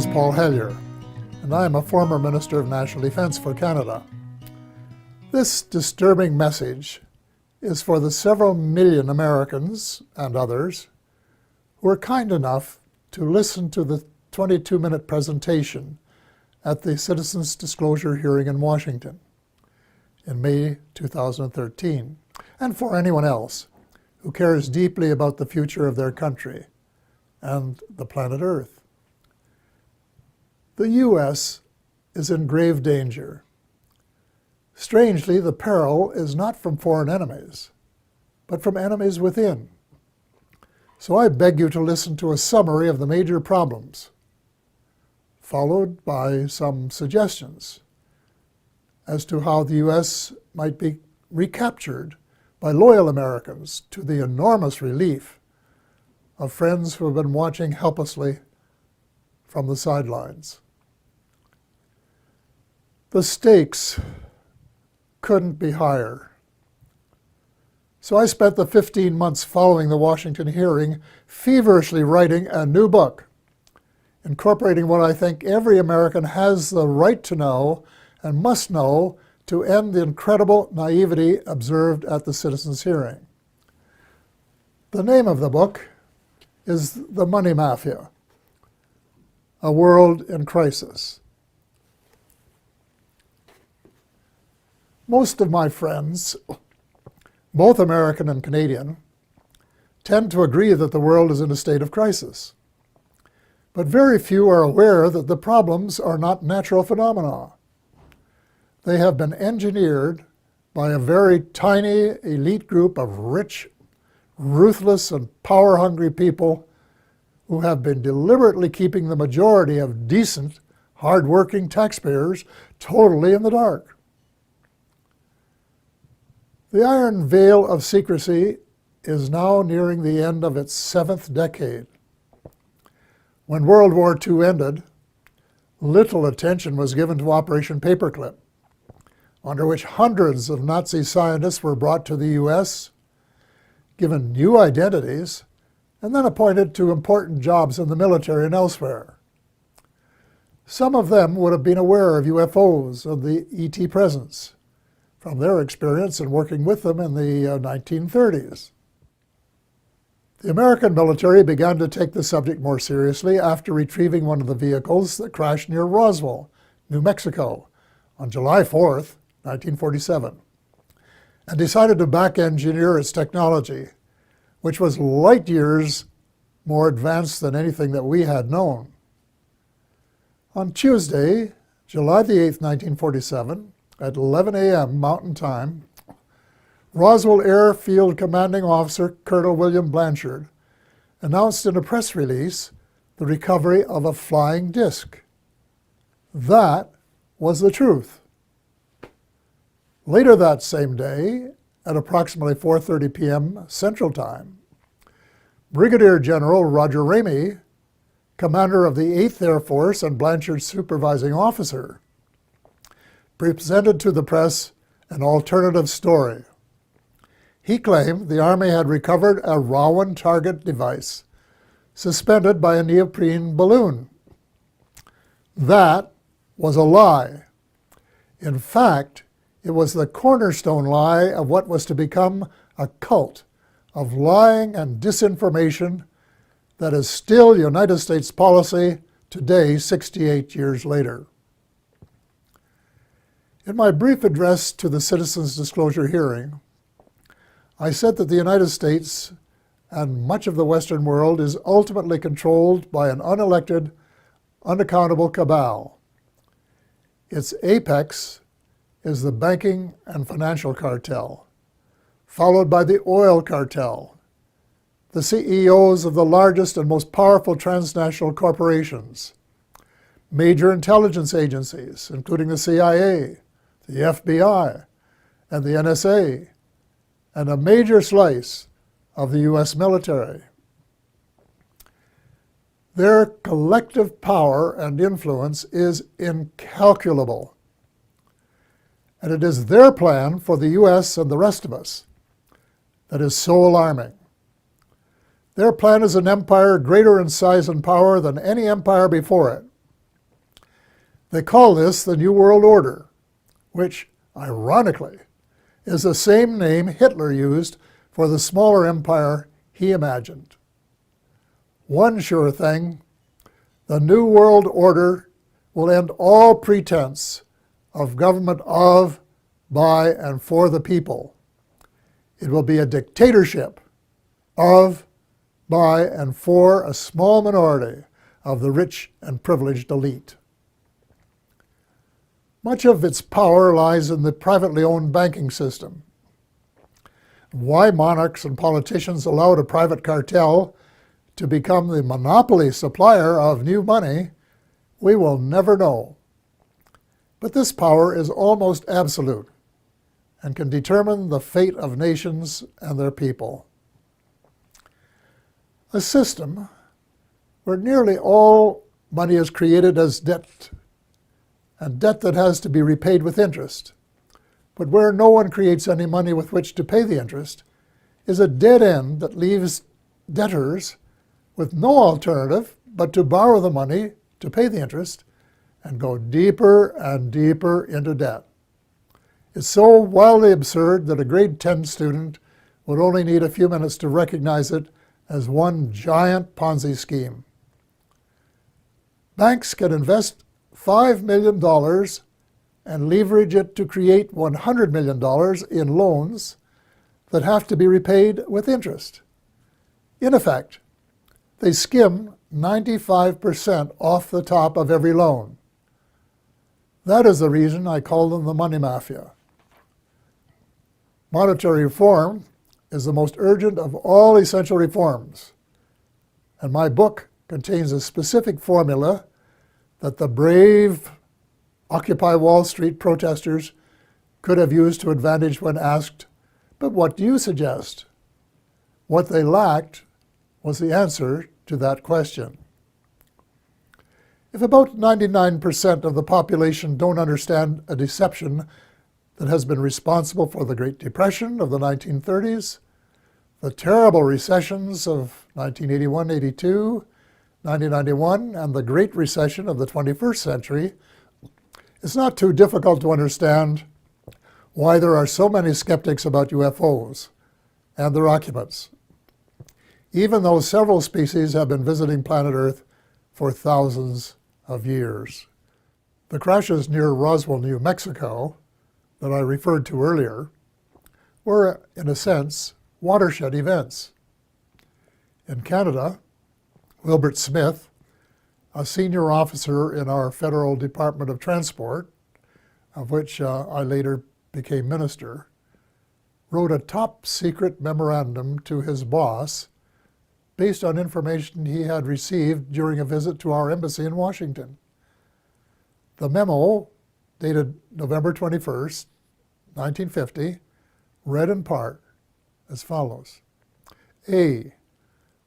is Paul Hellyer, and I am a former Minister of National Defence for Canada. This disturbing message is for the several million Americans and others who were kind enough to listen to the 22-minute presentation at the Citizens Disclosure hearing in Washington in May 2013, and for anyone else who cares deeply about the future of their country and the planet Earth. The U.S. is in grave danger. Strangely, the peril is not from foreign enemies, but from enemies within. So I beg you to listen to a summary of the major problems, followed by some suggestions as to how the U.S. might be recaptured by loyal Americans, to the enormous relief of friends who have been watching helplessly from the sidelines. The stakes couldn't be higher. So I spent the 15 months following the Washington hearing feverishly writing a new book, incorporating what I think every American has the right to know and must know to end the incredible naivety observed at the citizens' hearing. The name of the book is The Money Mafia, A World in Crisis. Most of my friends, both American and Canadian, tend to agree that the world is in a state of crisis. But very few are aware that the problems are not natural phenomena. They have been engineered by a very tiny elite group of rich, ruthless, and power-hungry people who have been deliberately keeping the majority of decent, hard-working taxpayers totally in the dark. The iron veil of secrecy is now nearing the end of its 7th decade. When World War II ended, little attention was given to Operation Paperclip, under which hundreds of Nazi scientists were brought to the U.S., given new identities, and then appointed to important jobs in the military and elsewhere. Some of them would have been aware of UFOs and the ET presence from their experience in working with them in the 1930s. The American military began to take the subject more seriously after retrieving one of the vehicles that crashed near Roswell, New Mexico, on July 4th, 1947, and decided to back-engineer its technology, which was light years more advanced than anything that we had known. On Tuesday, July the 8th, 1947, at 11 a.m. Mountain Time, Roswell Airfield Commanding Officer Colonel William Blanchard announced in a press release the recovery of a flying disc. That was the truth. Later that same day, at approximately 4:30 p.m. Central Time, Brigadier General Roger Ramey, commander of the 8th Air Force and Blanchard's supervising officer, presented to the press an alternative story. He claimed the Army had recovered a Rowan target device suspended by a neoprene balloon. That was a lie. In fact, it was the cornerstone lie of what was to become a cult of lying and disinformation that is still United States policy today, 68 years later. In my brief address to the Citizens Disclosure hearing, I said that the United States and much of the Western world is ultimately controlled by an unelected, unaccountable cabal. Its apex is the banking and financial cartel, followed by the oil cartel, the CEOs of the largest and most powerful transnational corporations, major intelligence agencies, including the CIA, the FBI, and the NSA, and a major slice of the U.S. military. Their collective power and influence is incalculable, and it is their plan for the U.S. and the rest of us that is so alarming. Their plan is an empire greater in size and power than any empire before it, They call this the New World Order, which, ironically, is the same name Hitler used for the smaller empire he imagined. One sure thing, the New World Order will end all pretense of government of, by, and for the people. It will be a dictatorship of, by, and for a small minority of the rich and privileged elite. Much of its power lies in the privately owned banking system. Why monarchs and politicians allowed a private cartel to become the monopoly supplier of new money, we will never know. But this power is almost absolute and can determine the fate of nations and their people. A system where nearly all money is created as debt, and debt that has to be repaid with interest, but where no one creates any money with which to pay the interest, is a dead end that leaves debtors with no alternative but to borrow the money to pay the interest and go deeper and deeper into debt. It's so wildly absurd that a grade 10 student would only need a few minutes to recognize it as one giant Ponzi scheme. Banks can invest $5 million and leverage it to create $100 million in loans that have to be repaid with interest. In effect, they skim 95% off the top of every loan. That is the reason I call them the money mafia. Monetary reform is the most urgent of all essential reforms, and my book contains a specific formula that the brave Occupy Wall Street protesters could have used to advantage when asked, "But what do you suggest?" What they lacked was the answer to that question. If about 99% of the population don't understand a deception that has been responsible for the Great Depression of the 1930s, the terrible recessions of 1981-82, 1991, and the Great Recession of the 21st century, it's not too difficult to understand why there are so many skeptics about UFOs and their occupants, even though several species have been visiting planet Earth for thousands of years. The crashes near Roswell, New Mexico, that I referred to earlier, were, in a sense, watershed events. In Canada, Wilbert Smith, a senior officer in our Federal Department of Transport, of which I later became minister, wrote a top-secret memorandum to his boss based on information he had received during a visit to our embassy in Washington. The memo, dated November 21st, 1950, read in part as follows. A.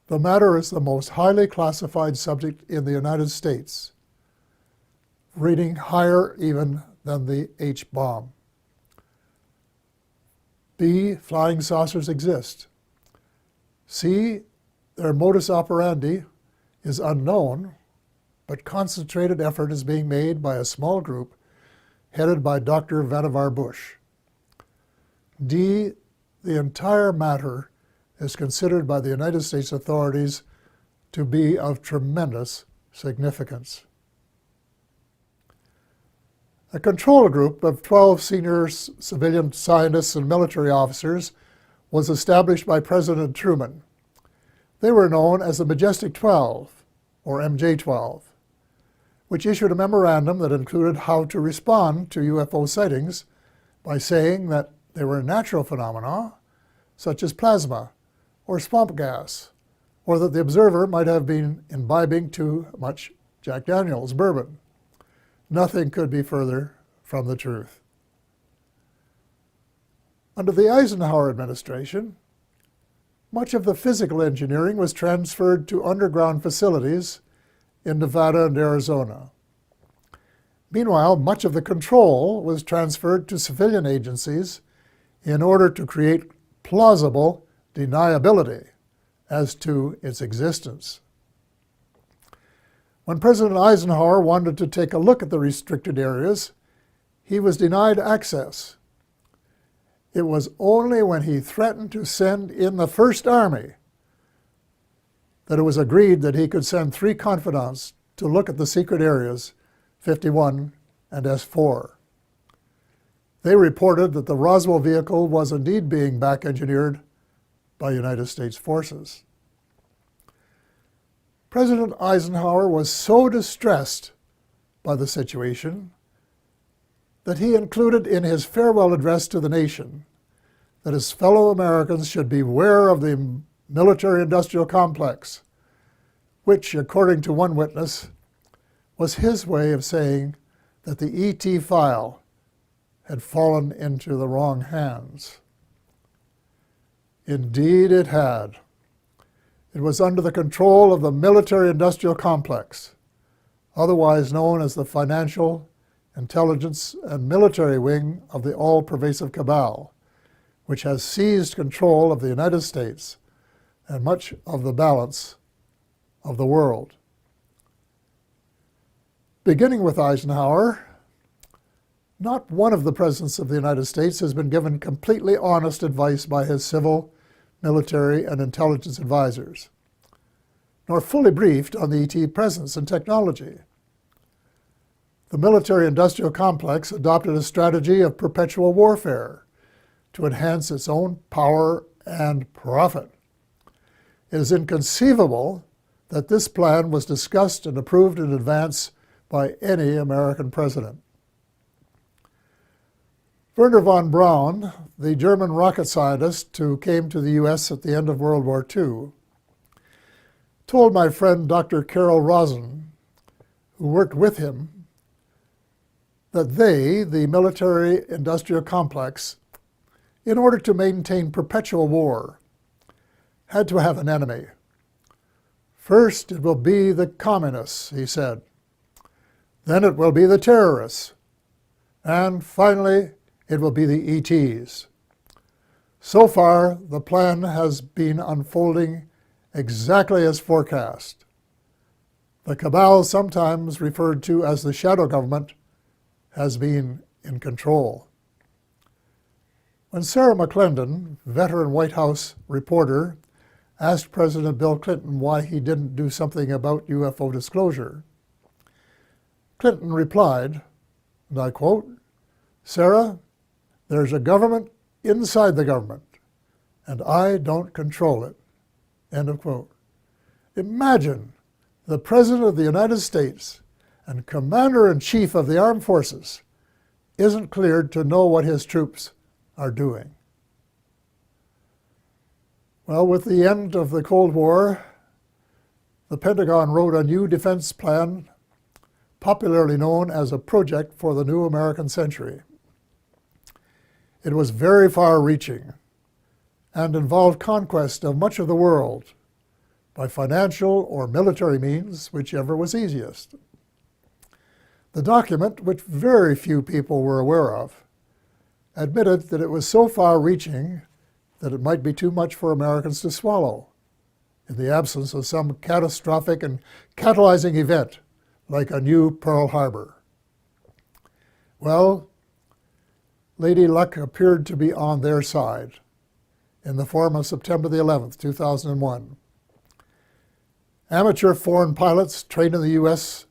The matter is the most highly classified subject in the United States, rating higher even than the H-bomb. B. Flying saucers exist. C. Their modus operandi is unknown, but concentrated effort is being made by a small group headed by Dr. Vannevar Bush. D. The entire matter is considered by the United States authorities to be of tremendous significance. A control group of 12 senior civilian scientists and military officers was established by President Truman. They were known as the Majestic 12, or MJ-12, which issued a memorandum that included how to respond to UFO sightings by saying that they were natural phenomena, such as plasma or swamp gas, or that the observer might have been imbibing too much Jack Daniels bourbon. Nothing could be further from the truth. Under the Eisenhower administration, much of the physical engineering was transferred to underground facilities in Nevada and Arizona. Meanwhile, much of the control was transferred to civilian agencies in order to create plausible deniability as to its existence. When President Eisenhower wanted to take a look at the restricted areas, he was denied access. It was only when he threatened to send in the First Army that it was agreed that he could send 3 confidants to look at the secret areas 51 and S4. They reported that the Roswell vehicle was indeed being back-engineered by United States forces. President Eisenhower was so distressed by the situation that he included in his farewell address to the nation that his fellow Americans should beware of the military-industrial complex, which, according to one witness, was his way of saying that the ET file had fallen into the wrong hands. Indeed it had. It was under the control of the military-industrial complex, otherwise known as the financial, intelligence, and military wing of the all-pervasive cabal, which has seized control of the United States and much of the balance of the world. Beginning with Eisenhower, not one of the presidents of the United States has been given completely honest advice by his civil, military, and intelligence advisors, nor fully briefed on the ET presence and technology. The military-industrial complex adopted a strategy of perpetual warfare to enhance its own power and profit. It is inconceivable that this plan was discussed and approved in advance by any American president. Wernher von Braun, the German rocket scientist who came to the U.S. at the end of World War II, told my friend Dr. Carol Rosen, who worked with him, that they, the military-industrial complex, in order to maintain perpetual war, had to have an enemy. First, it will be the communists, he said. Then it will be the terrorists. And finally, it will be the ETs. So far, the plan has been unfolding exactly as forecast. The cabal, sometimes referred to as the shadow government, has been in control. When Sarah McClendon, veteran White House reporter, asked President Bill Clinton why he didn't do something about UFO disclosure, Clinton replied, and I quote, "Sarah, there's a government inside the government, and I don't control it." End of quote. Imagine the President of the United States and Commander-in-Chief of the Armed Forces isn't cleared to know what his troops are doing. Well, with the end of the Cold War, the Pentagon wrote a new defense plan, popularly known as a project for the new American century. It was very far-reaching and involved conquest of much of the world by financial or military means, whichever was easiest. The document, which very few people were aware of, admitted that it was so far-reaching that it might be too much for Americans to swallow in the absence of some catastrophic and catalyzing event like a new Pearl Harbor. Well, Lady Luck appeared to be on their side in the form of September the 11th, 2001. Amateur foreign pilots trained in the U.S.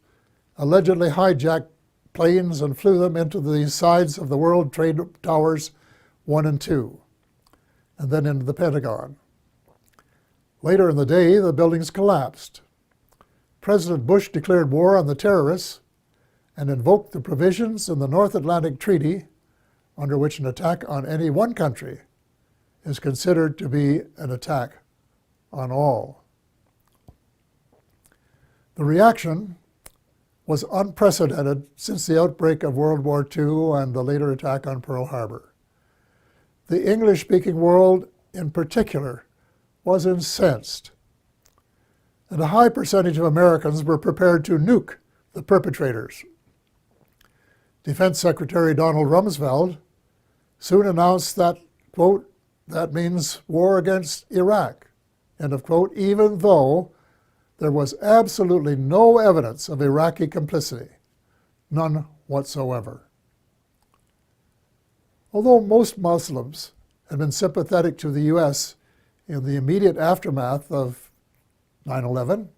allegedly hijacked planes and flew them into the sides of the World Trade Towers 1 and 2, and then into the Pentagon. Later in the day, the buildings collapsed. President Bush declared war on the terrorists and invoked the provisions in the North Atlantic Treaty, under which an attack on any one country is considered to be an attack on all. The reaction was unprecedented since the outbreak of World War II and the later attack on Pearl Harbor. The English-speaking world, in particular, was incensed, and a high percentage of Americans were prepared to nuke the perpetrators. Defense Secretary Donald Rumsfeld soon announced that, quote, "that means war against Iraq," end of quote, even though there was absolutely no evidence of Iraqi complicity, none whatsoever. Although most Muslims had been sympathetic to the U.S. in the immediate aftermath of 9/11,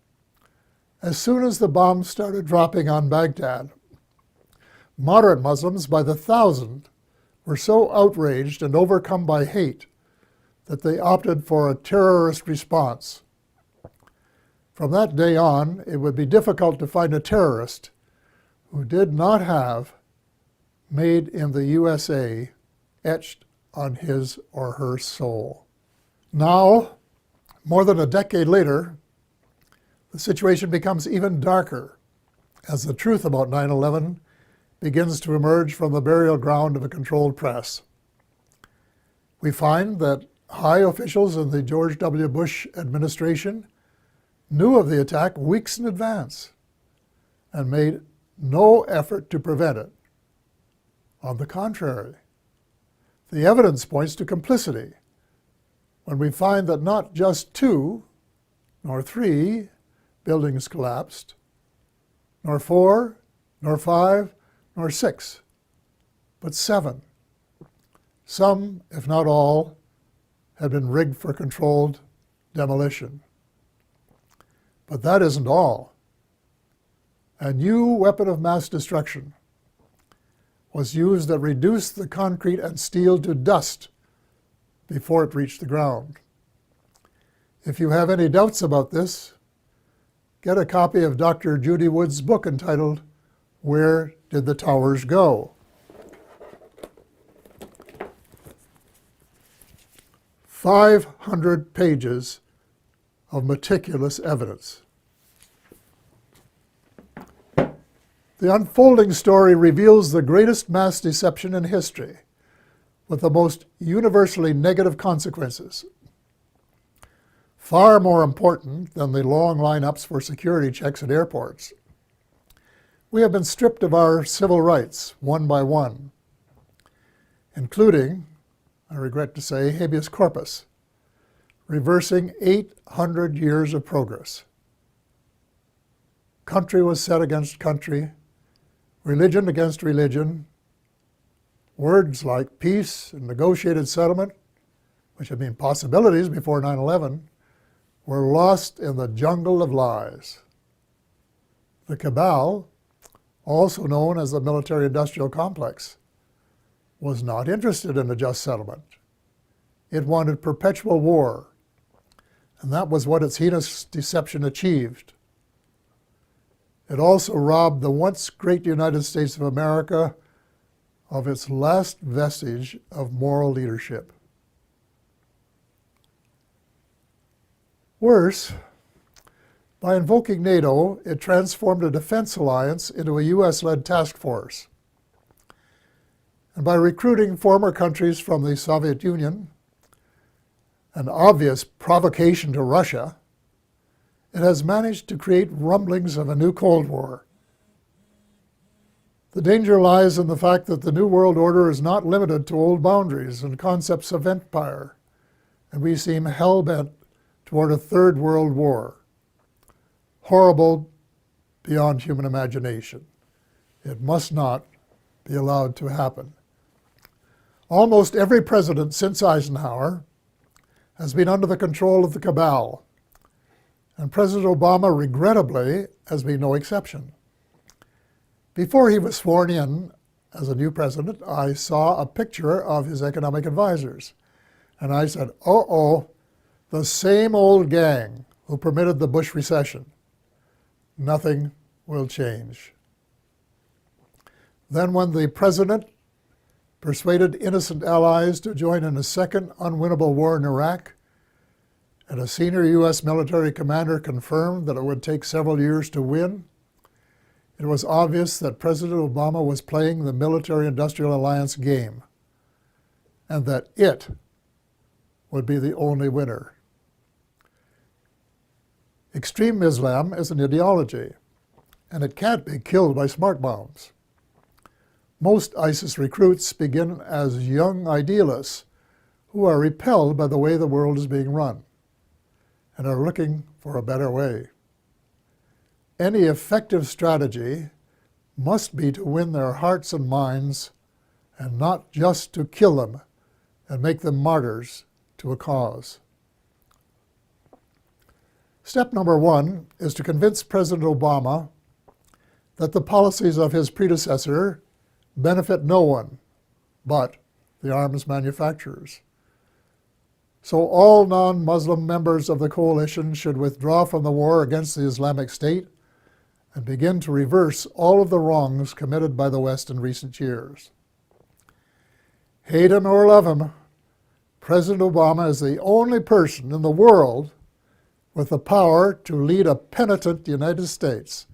as soon as the bombs started dropping on Baghdad, moderate Muslims by the thousand were so outraged and overcome by hate that they opted for a terrorist response. From that day on, it would be difficult to find a terrorist who did not have "Made in the USA" etched on his or her soul. Now, more than a decade later, the situation becomes even darker as the truth about 9/11 begins to emerge from the burial ground of a controlled press. We find that high officials in the George W. Bush administration knew of the attack weeks in advance and made no effort to prevent it. On the contrary, the evidence points to complicity when we find that not just 2, nor 3 buildings collapsed, nor 4, nor 5, nor 6, but 7. Some, if not all, had been rigged for controlled demolition. But that isn't all. A new weapon of mass destruction was used that reduced the concrete and steel to dust before it reached the ground. If you have any doubts about this, get a copy of Dr. Judy Wood's book entitled "Where Did the Towers Go?" 500 pages of meticulous evidence. The unfolding story reveals the greatest mass deception in history, with the most universally negative consequences. Far more important than the long lineups for security checks at airports. We have been stripped of our civil rights one by one, including, I regret to say, habeas corpus, reversing 800 years of progress. Country was set against country, religion against religion. Words like peace and negotiated settlement, which had been possibilities before 9/11, were lost in the jungle of lies. The cabal, also known as the military-industrial complex, was not interested in a just settlement. It wanted perpetual war, and that was what its heinous deception achieved. It also robbed the once great United States of America of its last vestige of moral leadership. Worse, by invoking NATO, it transformed a defense alliance into a US-led task force. And by recruiting former countries from the Soviet Union, an obvious provocation to Russia, it has managed to create rumblings of a new Cold War. The danger lies in the fact that the New World Order is not limited to old boundaries and concepts of empire, and we seem hell-bent toward a third world war. Horrible beyond human imagination. It must not be allowed to happen. Almost every president since Eisenhower has been under the control of the cabal, and President Obama, regrettably, has been no exception. Before he was sworn in as a new president, I saw a picture of his economic advisors, and I said, uh-oh, the same old gang who permitted the Bush recession. Nothing will change. Then when the president persuaded innocent allies to join in a second unwinnable war in Iraq, and a senior U.S. military commander confirmed that it would take several years to win, it was obvious that President Obama was playing the military-industrial alliance game, and that it would be the only winner. Extreme Islam is an ideology, and it can't be killed by smart bombs. Most ISIS recruits begin as young idealists who are repelled by the way the world is being run and are looking for a better way. Any effective strategy must be to win their hearts and minds, and not just to kill them and make them martyrs to a cause. Step number 1 is to convince President Obama that the policies of his predecessor benefit no one but the arms manufacturers. So all non-Muslim members of the coalition should withdraw from the war against the Islamic State and begin to reverse all of the wrongs committed by the West in recent years. Hate him or love him, President Obama is the only person in the world with the power to lead a penitent United States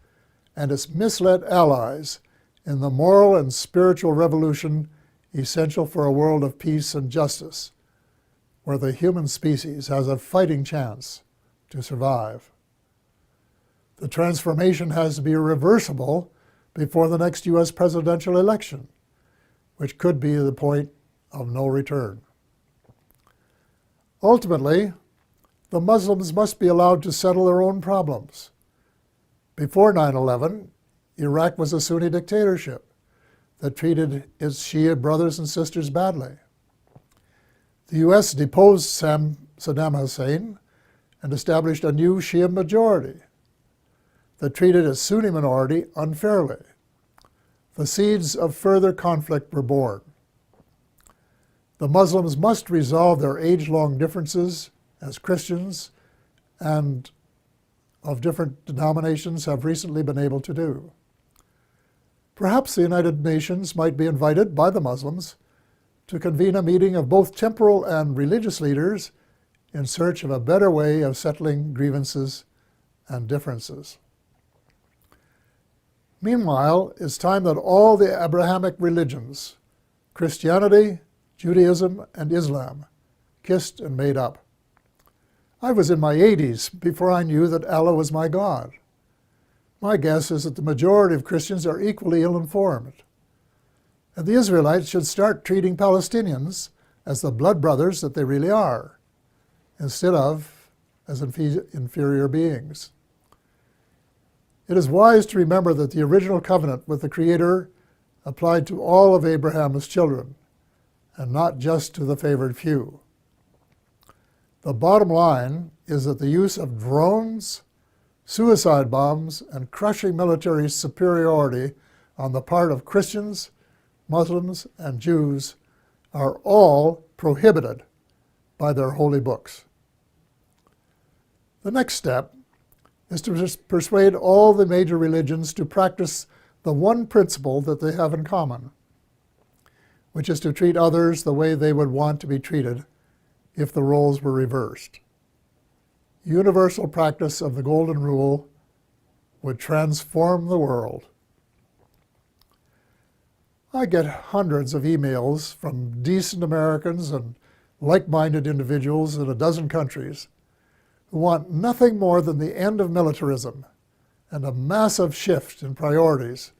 and its misled allies in the moral and spiritual revolution essential for a world of peace and justice, where the human species has a fighting chance to survive. The transformation has to be reversible before the next U.S. presidential election, which could be the point of no return. Ultimately, the Muslims must be allowed to settle their own problems. Before 9/11, Iraq was a Sunni dictatorship that treated its Shia brothers and sisters badly. The U.S. deposed Saddam Hussein and established a new Shia majority that treated its Sunni minority unfairly. The seeds of further conflict were born. The Muslims must resolve their age-long differences as Christians and of different denominations have recently been able to do. Perhaps the United Nations might be invited by the Muslims to convene a meeting of both temporal and religious leaders in search of a better way of settling grievances and differences. Meanwhile, it's time that all the Abrahamic religions, Christianity, Judaism, and Islam, kissed and made up. I was in my 80s before I knew that Allah was my God. My guess is that the majority of Christians are equally ill-informed. And the Israelites should start treating Palestinians as the blood brothers that they really are, instead of as inferior beings. It is wise to remember that the original covenant with the Creator applied to all of Abraham's children, and not just to the favored few. The bottom line is that the use of drones, suicide bombs, and crushing military superiority on the part of Christians, Muslims, and Jews are all prohibited by their holy books. The next step is to persuade all the major religions to practice the one principle that they have in common, which is to treat others the way they would want to be treated if the roles were reversed. Universal practice of the Golden Rule would transform the world. I get hundreds of emails from decent Americans and like-minded individuals in a dozen countries who want nothing more than the end of militarism and a massive shift in priorities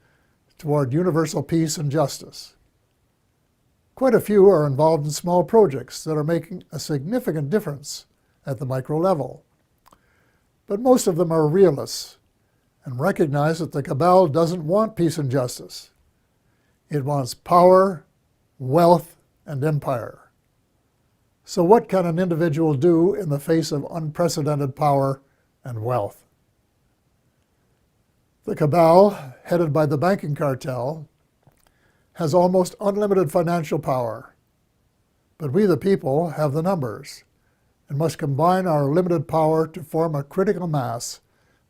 toward universal peace and justice. Quite a few are involved in small projects that are making a significant difference at the micro level. But most of them are realists and recognize that the cabal doesn't want peace and justice. It wants power, wealth, and empire. So what can an individual do in the face of unprecedented power and wealth? The cabal, headed by the banking cartel, has almost unlimited financial power. But we, the people, have the numbers and must combine our limited power to form a critical mass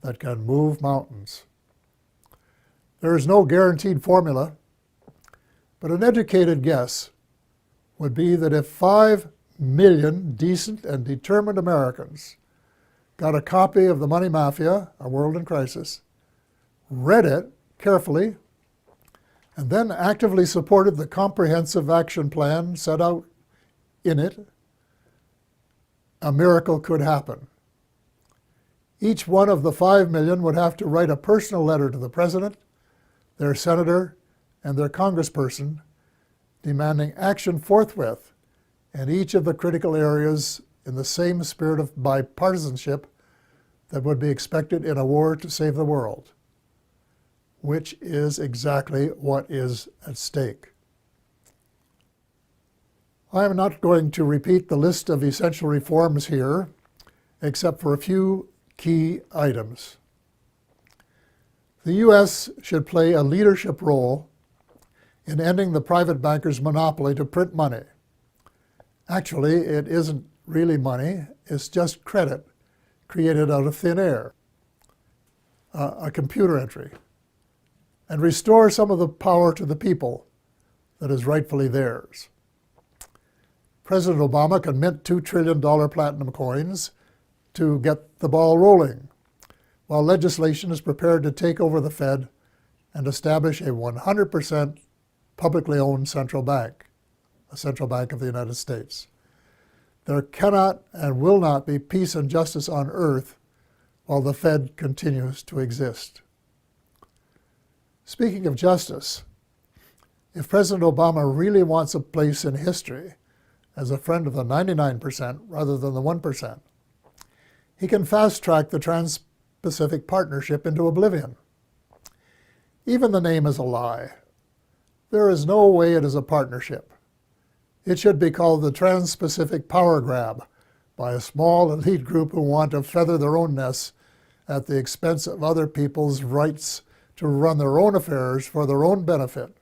that can move mountains. There is no guaranteed formula, but an educated guess would be that if 5 million decent and determined Americans got a copy of The Money Mafia, A World in Crisis, read it carefully, and then actively supported the comprehensive action plan set out in it, a miracle could happen. Each one of the 5 million would have to write a personal letter to the president, their senator, and their congressperson, demanding action forthwith in each of the critical areas in the same spirit of bipartisanship that would be expected in a war to save the world, which is exactly what is at stake. I am not going to repeat the list of essential reforms here, except for a few key items. The U.S. should play a leadership role in ending the private bankers' monopoly to print money. Actually, it isn't really money, it's just credit created out of thin air, a computer entry, and restore some of the power to the people that is rightfully theirs. President Obama can mint $2 trillion platinum coins to get the ball rolling, while legislation is prepared to take over the Fed and establish a 100% publicly owned central bank, a central bank of the United States. There cannot and will not be peace and justice on earth while the Fed continues to exist. Speaking of justice, if President Obama really wants a place in history as a friend of the 99% rather than the 1%, he can fast-track the Trans-Pacific Partnership into oblivion. Even the name is a lie. There is no way it is a partnership. It should be called the Trans-Pacific Power Grab by a small elite group who want to feather their own nests at the expense of other people's rights to run their own affairs for their own benefit.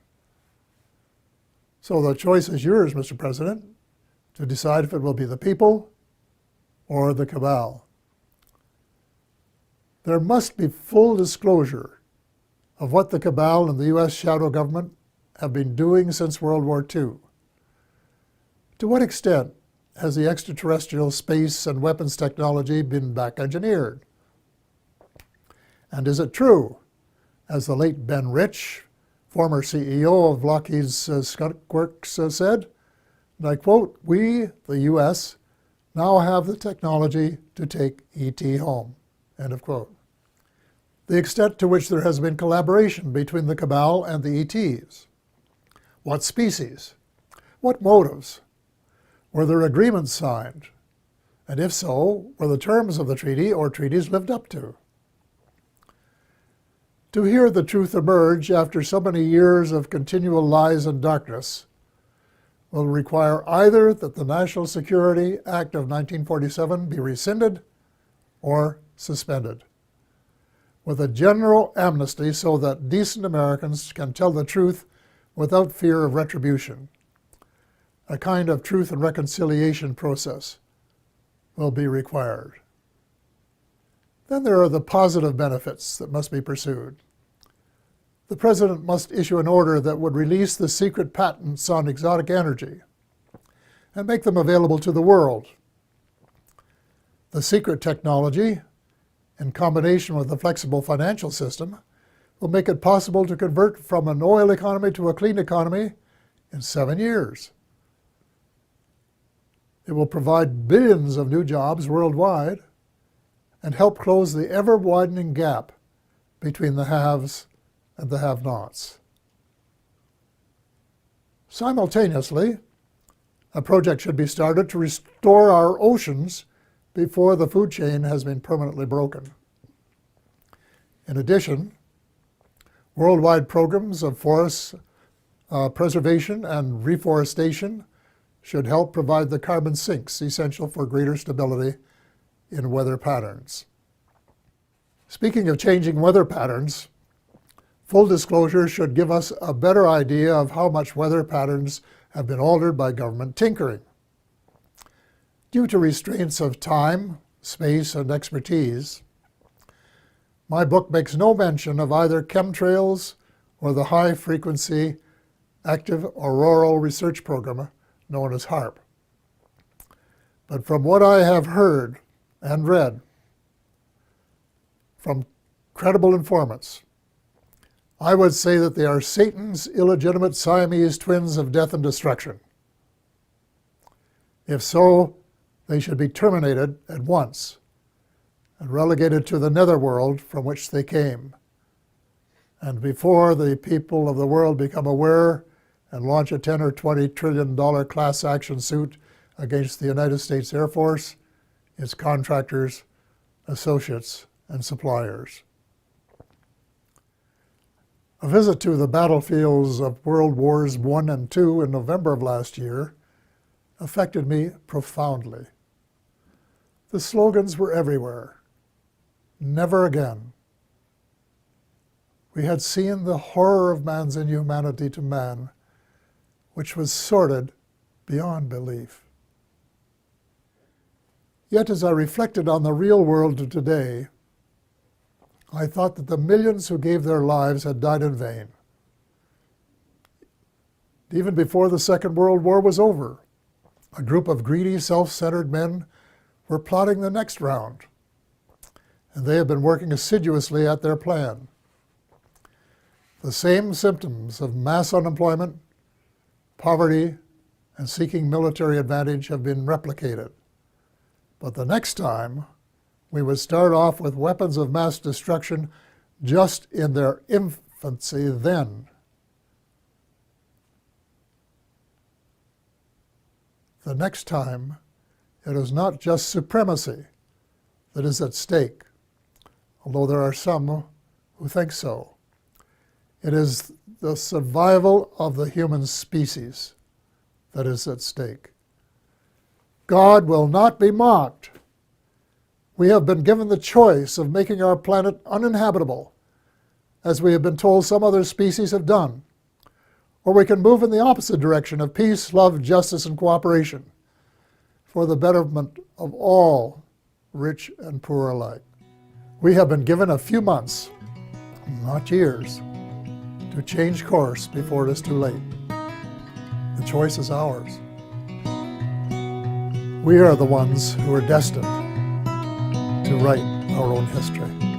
So the choice is yours, Mr. President, to decide if it will be the people or the cabal. There must be full disclosure of what the cabal and the U.S. shadow government have been doing since World War II. To what extent has the extraterrestrial space and weapons technology been back-engineered? And is it true, as the late Ben Rich, former CEO of Lockheed's Skunk Works, said, and I quote, "We, the U.S., now have the technology to take ET home," end of quote. The extent to which there has been collaboration between the cabal and the ETs. What species? What motives? Were there agreements signed? And if so, were the terms of the treaty or treaties lived up to? To hear the truth emerge after so many years of continual lies and darkness will require either that the National Security Act of 1947 be rescinded or suspended, with a general amnesty so that decent Americans can tell the truth without fear of retribution. A kind of truth and reconciliation process will be required. Then there are the positive benefits that must be pursued. The President must issue an order that would release the secret patents on exotic energy and make them available to the world. The secret technology, in combination with a flexible financial system, will make it possible to convert from an oil economy to a clean economy in 7 years. It will provide billions of new jobs worldwide and help close the ever-widening gap between the haves and the have-nots. Simultaneously, a project should be started to restore our oceans before the food chain has been permanently broken. In addition, worldwide programs of forest preservation and reforestation should help provide the carbon sinks essential for greater stability in weather patterns. Speaking of changing weather patterns, full disclosure should give us a better idea of how much weather patterns have been altered by government tinkering. Due to restraints of time, space, and expertise, my book makes no mention of either chemtrails or the high-frequency active auroral research program known as HAARP. But from what I have heard and read from credible informants, I would say that they are Satan's illegitimate Siamese twins of death and destruction. If so, they should be terminated at once and relegated to the netherworld from which they came. And before the people of the world become aware and launch a $10 or $20 trillion class action suit against the United States Air Force, its contractors, associates, and suppliers. A visit to the battlefields of World Wars I and II in November of last year affected me profoundly. The slogans were everywhere. Never again. We had seen the horror of man's inhumanity to man, which was sordid beyond belief. Yet as I reflected on the real world of today, I thought that the millions who gave their lives had died in vain. Even before the Second World War was over, a group of greedy, self-centered men were plotting the next round, and they have been working assiduously at their plan. The same symptoms of mass unemployment, poverty, and seeking military advantage have been replicated. But the next time, we would start off with weapons of mass destruction just in their infancy then. The next time, it is not just supremacy that is at stake, although there are some who think so. It is the survival of the human species that is at stake. God will not be mocked. We have been given the choice of making our planet uninhabitable, as we have been told some other species have done, or we can move in the opposite direction of peace, love, justice, and cooperation for the betterment of all, rich and poor alike. We have been given a few months, not years, to change course before it is too late. The choice is ours. We are the ones who are destined to write our own history.